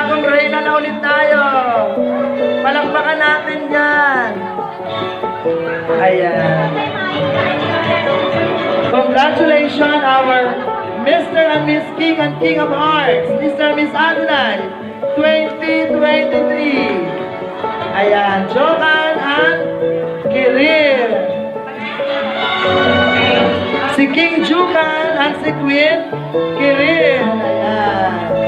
bagong reyna na ulit tayo. Palakpakan natin yan. Ayan. Congratulations our Mr. and Miss King and King of Hearts, Mr. and Miss Adonai, 2023. Ayan, Jokan and Kiril. Si King Jokan and si Queen Kiril. Ayan.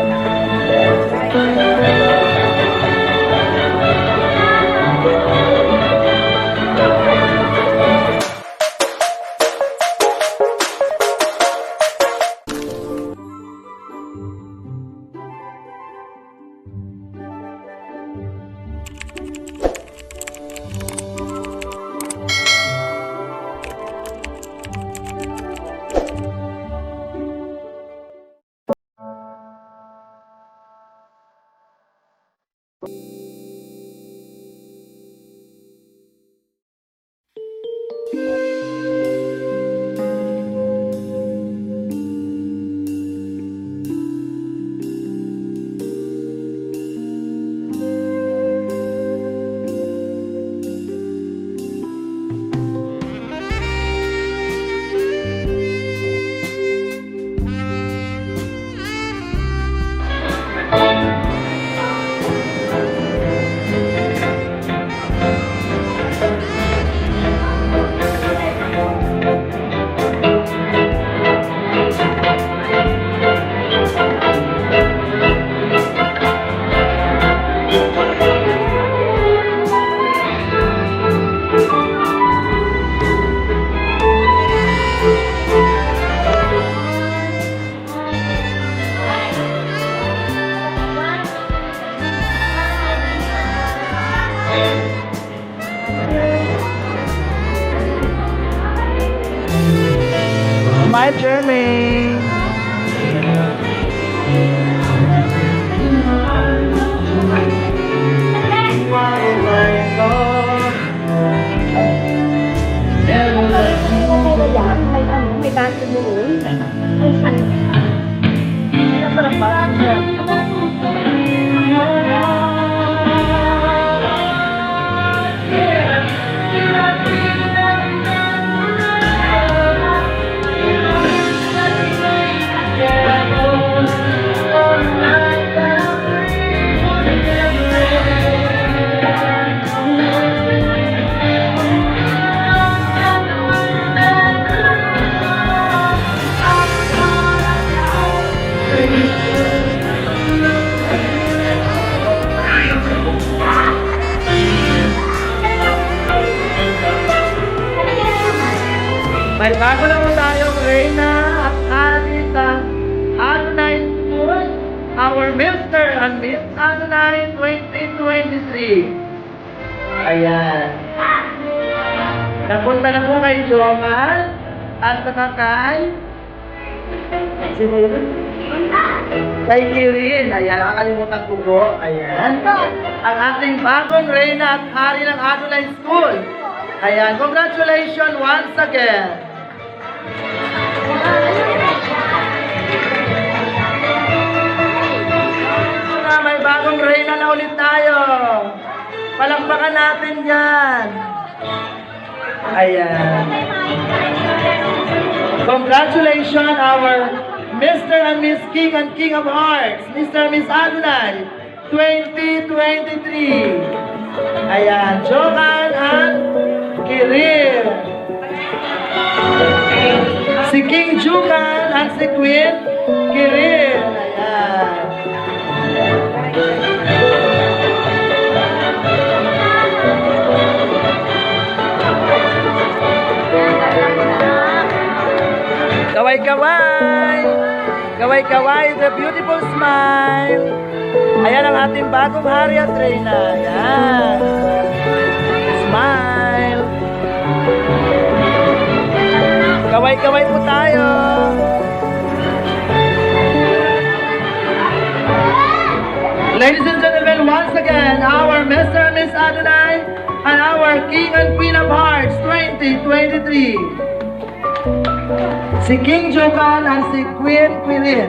My Jermaine. May baso doon. Sarap ba? May bago naman tayong reyna at Alita Adonai School, our Mr. and Miss Adonai 2023. Ayan. Napunta na po kay Joman at saka kay sino yun? Kay Kirin. Ayan, nakakalimutan ko po. Ayan. Ang ating bagong reyna at hari ng Adonai School. Ayan, congratulations once again. May bagong reyna na ulit tayo. Palakpakan natin yan. Ayan. Congratulations our Mr. and Miss King and King of Hearts, Mr. and Miss Adonai, 2023. Ayan, Jokan and Kiril. Si King Jokan and si Queen Kiril. Ayan. Kaway-kaway! Kaway-kaway, the beautiful smile. Ayan ang ating bagong hari at reyna. Ayan. Smile. Kaway-kaway po tayo. Ladies and gentlemen, once again, our Mr. and Miss Adonai and our King and Queen of Hearts 2023. Si King Jokan at si Queen Quilin.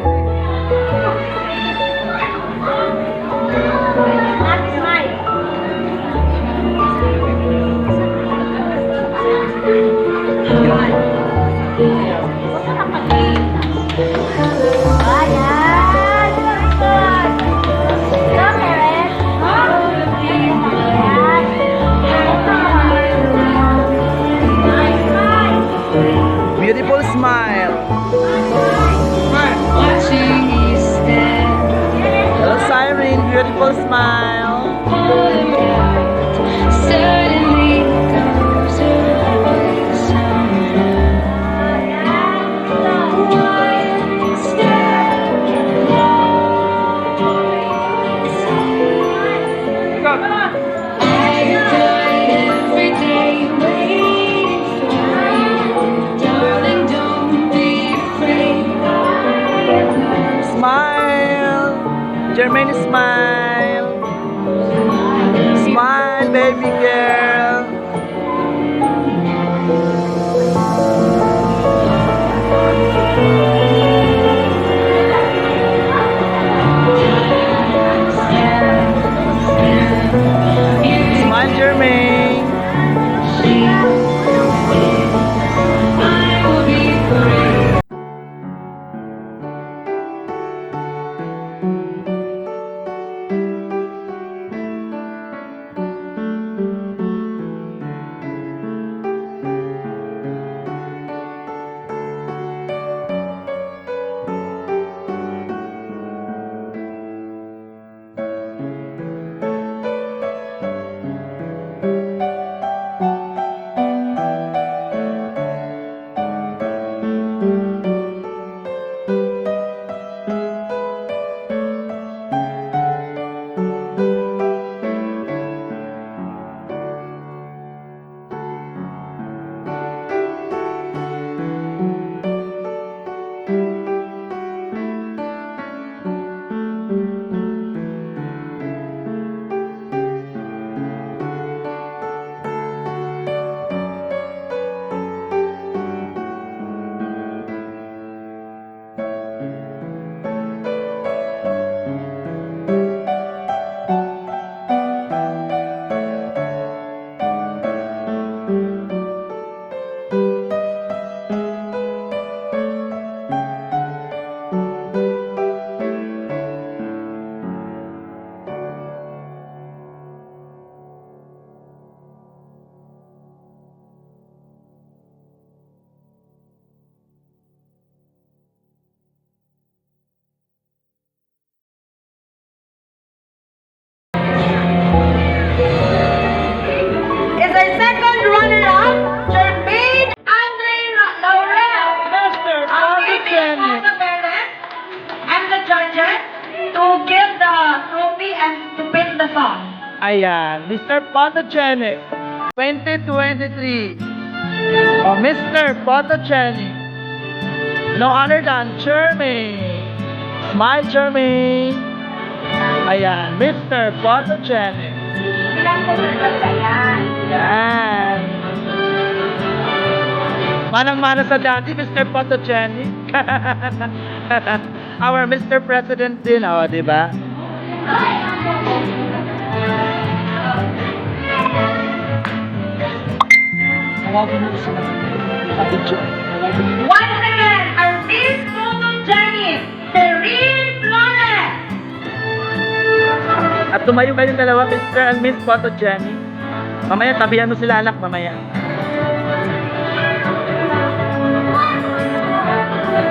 Jermaine, beautiful smile. Suddenly goes away somehow. I cried every day waiting for you. Darling, don't be afraid. Smile. Jermaine, smile. Smile, baby girl. Smile, Jermaine. I will be forever. Is our second runner-up, Jermaine Andre Laurel. Master, Ang meeting of the parents and the judges to give the trophy and to pin the song. Ayan, Mr. Photogenic 2023. Oh, Mr. Photogenic. No other than Jermaine. Smile, Jermaine. Ayan, Mr. Photogenic. Yan. Manang-mana sa dati, Mr. Photogenic. Our Mr. President din, oh, di ba? Once again, our Miss Photogenic, Serene Flores. At tumayo kayong dalawa, Mr. and Miss Photogenic. Mamaya, tabihan mo sila anak, mamaya.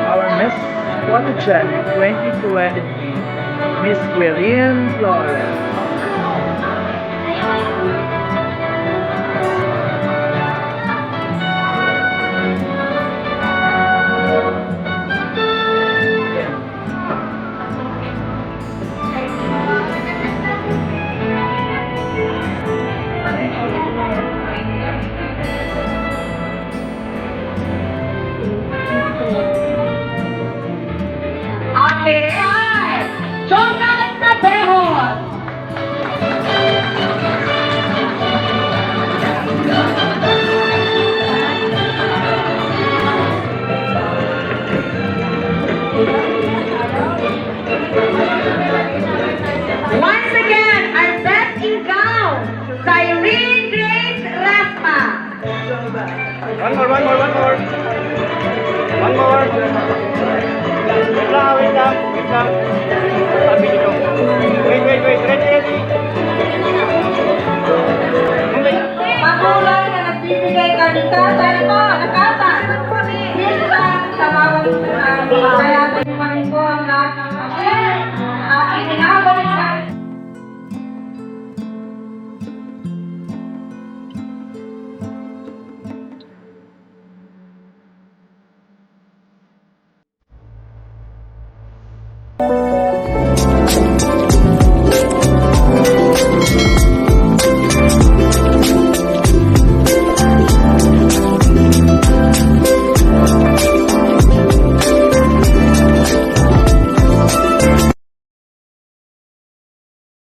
Our Miss Photogenic 2023, Miss Quirine Flores. Ay, Jonas Natejos. Once again, our best in gown, Cyrene Grace Rasma. One more. Wait lang. Sabi